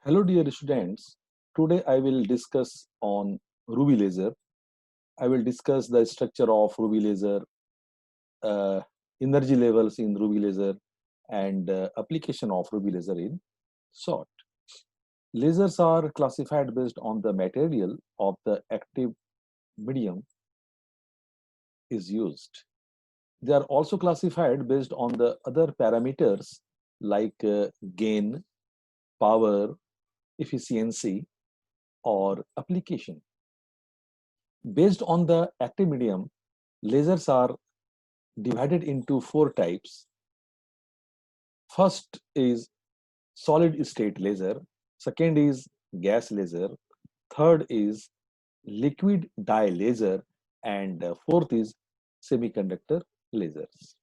Hello dear students, today I will discuss on Ruby laser. I will discuss the structure of Ruby laser, uh, energy levels in Ruby laser and application of Ruby laser in short. Lasers are classified based on the material of the active medium is used. They are also classified based on the other parameters like gain, power, efficiency or application. Based on the active medium, lasers are divided into four types. First is solid state laser, second is gas laser, third is liquid dye laser, and fourth is semiconductor lasers.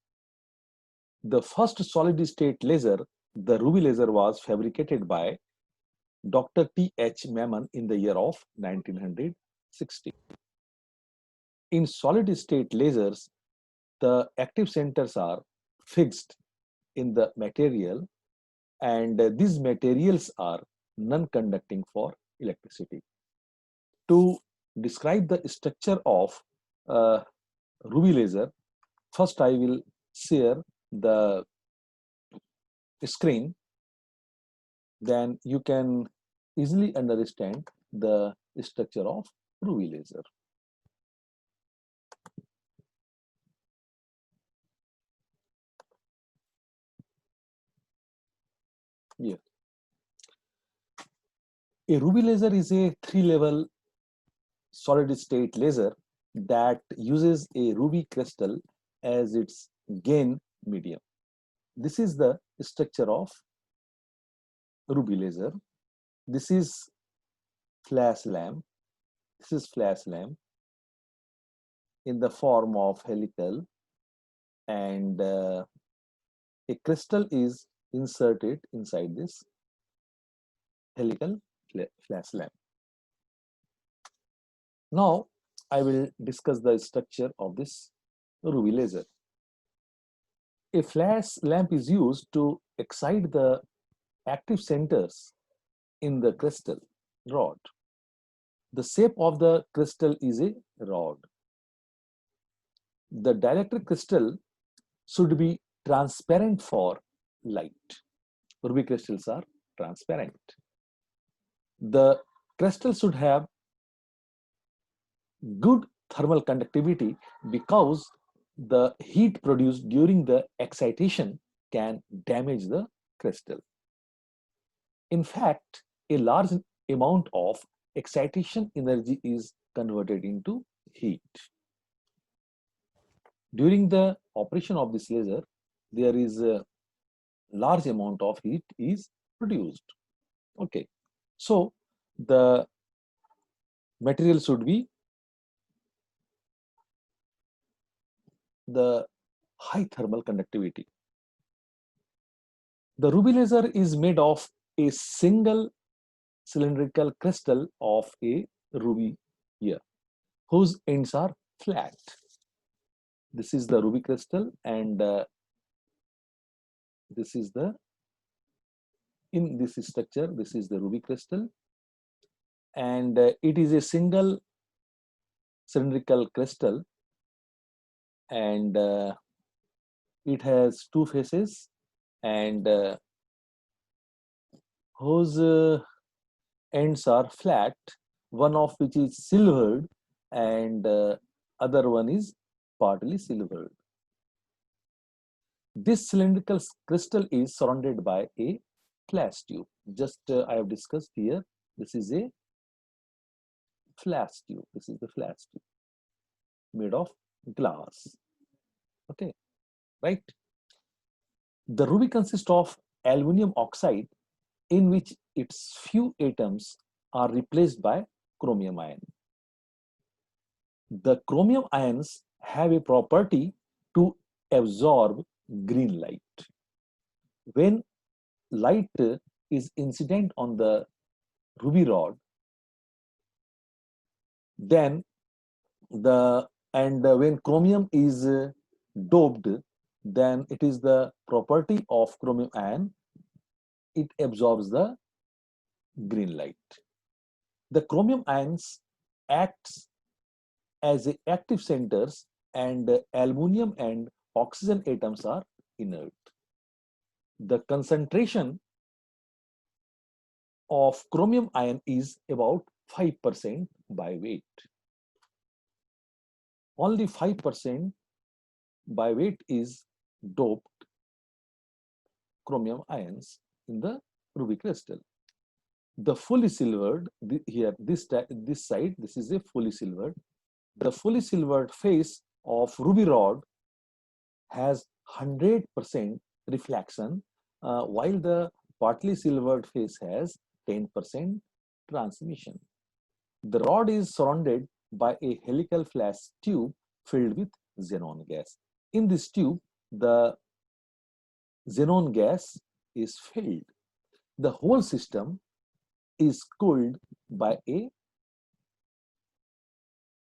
The first solid state laser, the Ruby laser, was fabricated by Dr. T.H. Mammon in the year of 1960. In solid state lasers, the active centers are fixed in the material, and these materials are non-conducting for electricity. To describe the structure of uh, Ruby laser, first I will share the screen, then you can easily understand the structure of Ruby laser. Yeah. A Ruby laser is a three-level solid state laser that uses a ruby crystal as its gain medium. This is the structure of ruby laser. This is flash lamp. This is flash lamp in the form of helical, and a crystal is inserted inside this helical flash lamp. Now I will discuss the structure of this ruby laser. A flash lamp is used to excite the active centers in the crystal rod. The shape of the crystal is a rod. The dielectric crystal should be transparent for light. Ruby crystals are transparent. The crystal should have good thermal conductivity because the heat produced during the excitation can damage the crystal. In fact, a large amount of excitation energy is converted into heat. During the operation of this laser, there is a large amount of heat is produced. Okay, so the material should be the high thermal conductivity. The ruby laser is made of a single cylindrical crystal of a ruby here, whose ends are flat. This is the ruby crystal, and this is the in this structure. This is the ruby crystal, and it is a single cylindrical crystal, and it has two faces, and whose ends are flat, one of which is silvered and other one is partly silvered. This cylindrical crystal is surrounded by a flash tube. Just I have discussed here, this is a flash tube. This is the flash tube made of glass. Okay, right? The ruby consists of aluminum oxide in which its few atoms are replaced by chromium ion. The chromium ions have a property to absorb green light. When light is incident on the ruby rod, then when chromium is doped, then it is the property of chromium ion, it absorbs the green light. The chromium ions acts as a active centers, and aluminum and oxygen atoms are inert. The concentration of chromium ion is about 5% by weight. Only 5% by weight is doped chromium ions in the ruby crystal. The fully silvered, here this side, this is a fully silvered. The fully silvered face of ruby rod has 100% reflection, while the partly silvered face has 10% transmission. The rod is surrounded by a helical flash tube filled with xenon gas. In this tube, the xenon gas is filled. The whole system is cooled by a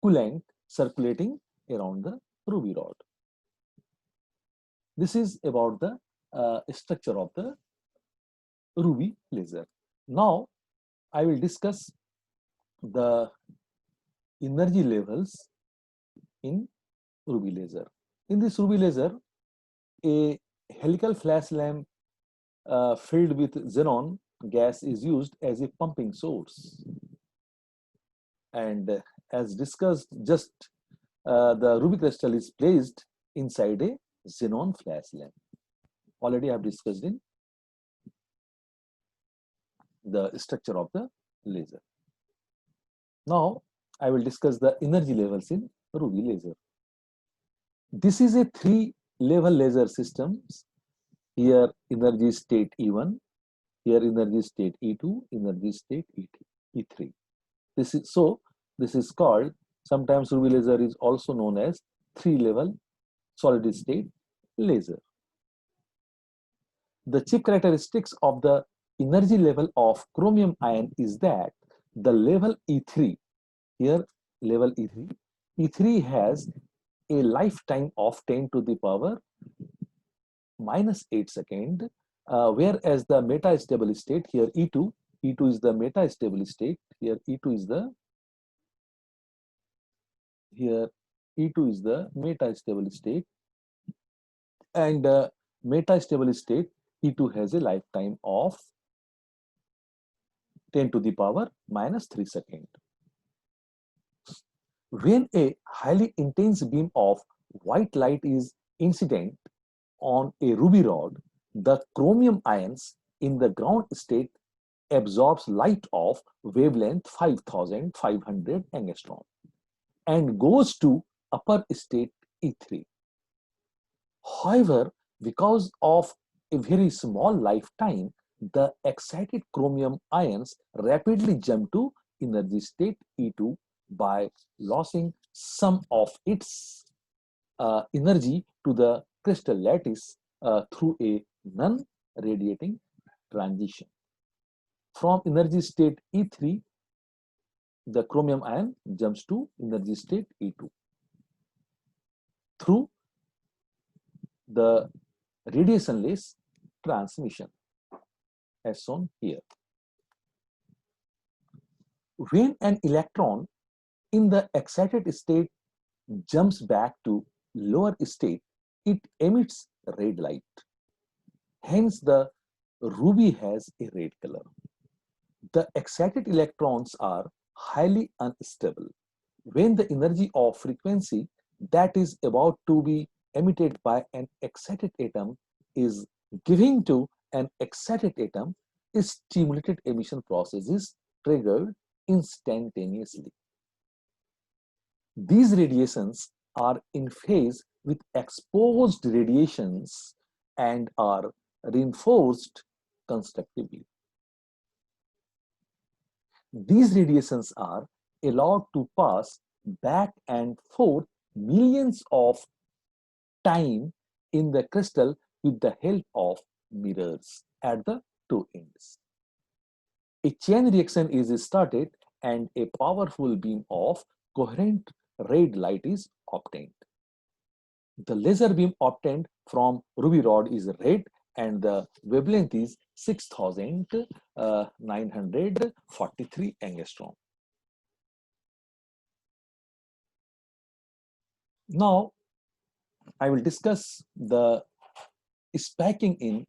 coolant circulating around the ruby rod. This is about the structure of the ruby laser. Now I will discuss the energy levels in ruby laser. In this ruby laser, a helical flash lamp filled with xenon gas is used as a pumping source. And as discussed, just the ruby crystal is placed inside a xenon flash lamp. Already I have discussed in the structure of the laser. Now I will discuss the energy levels in ruby laser. This is a 3-level laser system. Here energy state E1, here energy state E2, energy state E3. This is called, sometimes ruby laser is also known as 3-level solid state laser. The chief characteristics of the energy level of chromium ion is that the level E3, here level E3, E3 has a lifetime of 10 to the power -8 second, whereas the metastable state, here E2 is the metastable state, here E2 is the metastable state, and metastable state E2 has a lifetime of 10 to the power -3 second. When a highly intense beam of white light is incident on a ruby rod, the chromium ions in the ground state absorbs light of wavelength 5500 angstrom and goes to upper state E3. However, because of a very small lifetime, the excited chromium ions rapidly jump to energy state E2 by losing some of its energy to the crystal lattice through a non-radiating transition. From energy state E3, the chromium ion jumps to energy state E2 through the radiationless transmission, as shown here. When an electron in the excited state jumps back to lower state, it emits red light. Hence, the ruby has a red color. The excited electrons are highly unstable. When the energy of frequency that is about to be emitted by an excited atom is given to an excited atom, a stimulated emission process is triggered instantaneously. These radiations are in phase with exposed radiations and are reinforced constructively. These radiations are allowed to pass back and forth millions of times in the crystal with the help of mirrors at the two ends. A chain reaction is started and a powerful beam of coherent red light is obtained. The laser beam obtained from ruby rod is red and the wavelength is 6943 angstrom. Now I will discuss the stacking in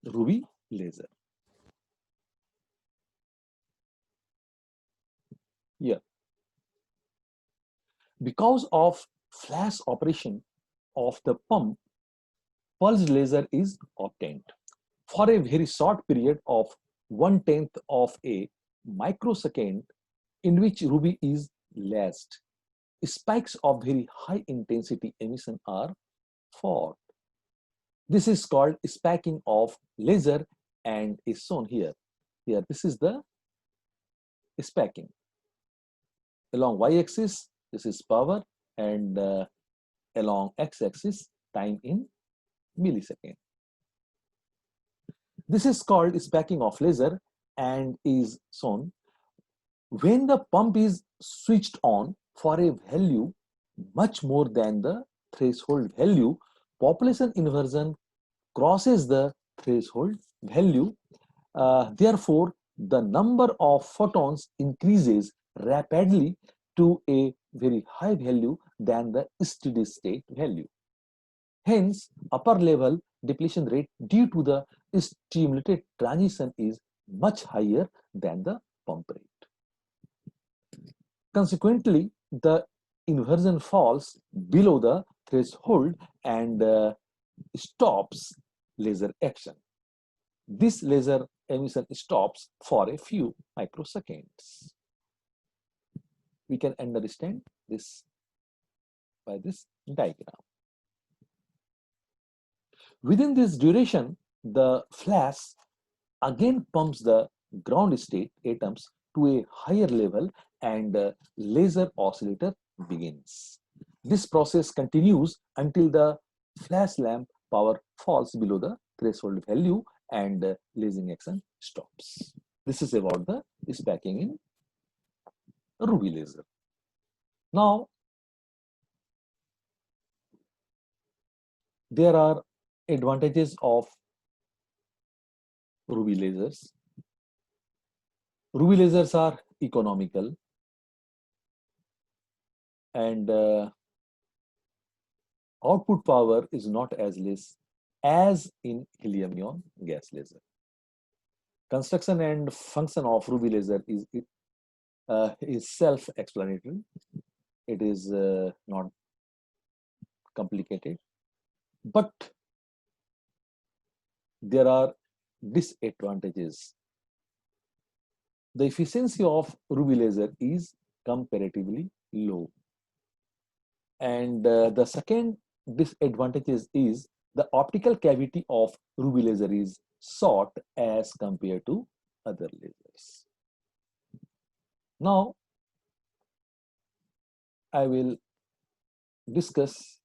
Ruby laser. Here, because of flash operation of the pump, pulse laser is obtained. For a very short period of 1/10 of a microsecond in which ruby is lashed, spikes of very high intensity emission are formed. This is called stacking of laser and is shown here. Here, this is the stacking. Along y-axis, this is power, and along x-axis, time in millisecond. This is called stacking of laser and is shown when the pump is switched on for a value much more than the threshold value. Population inversion crosses the threshold value. Therefore, the number of photons increases rapidly to a very high value than the steady state value. Hence, upper level depletion rate due to the stimulated transition is much higher than the pump rate. Consequently, the inversion falls below the threshold and stops laser action. This laser emission stops for a few microseconds. We can understand this by this diagram. Within this duration, the flash again pumps the ground state atoms to a higher level and laser oscillator begins. This process continues until the flash lamp power falls below the threshold value and lasing action stops. This is about the stacking in ruby laser. Now, there are advantages of ruby lasers. Ruby lasers are economical and output power is not as less as in helium ion gas laser. Construction and function of ruby laser is self-explanatory. It is not complicated, but there are disadvantages. The efficiency of ruby laser is comparatively low. And the second disadvantage is the optical cavity of ruby laser is short as compared to other lasers. Now, I will discuss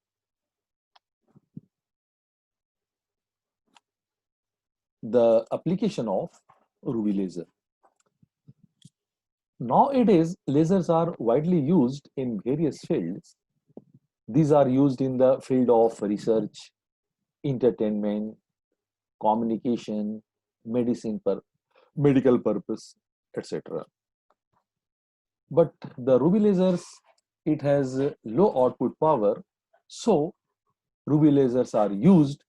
the application of ruby laser. Nowadays, lasers are widely used in various fields. These are used in the field of research, entertainment, communication, medical purpose, etc. But the ruby lasers, it has low output power, so ruby lasers are used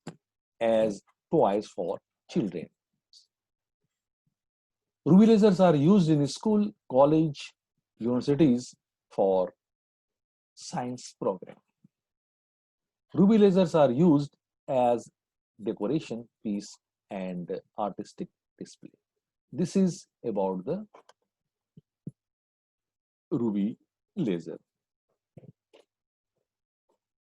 as toys for children. Ruby lasers are used in school, college, universities for science program. Ruby lasers are used as decoration piece and artistic display. This is about the ruby laser.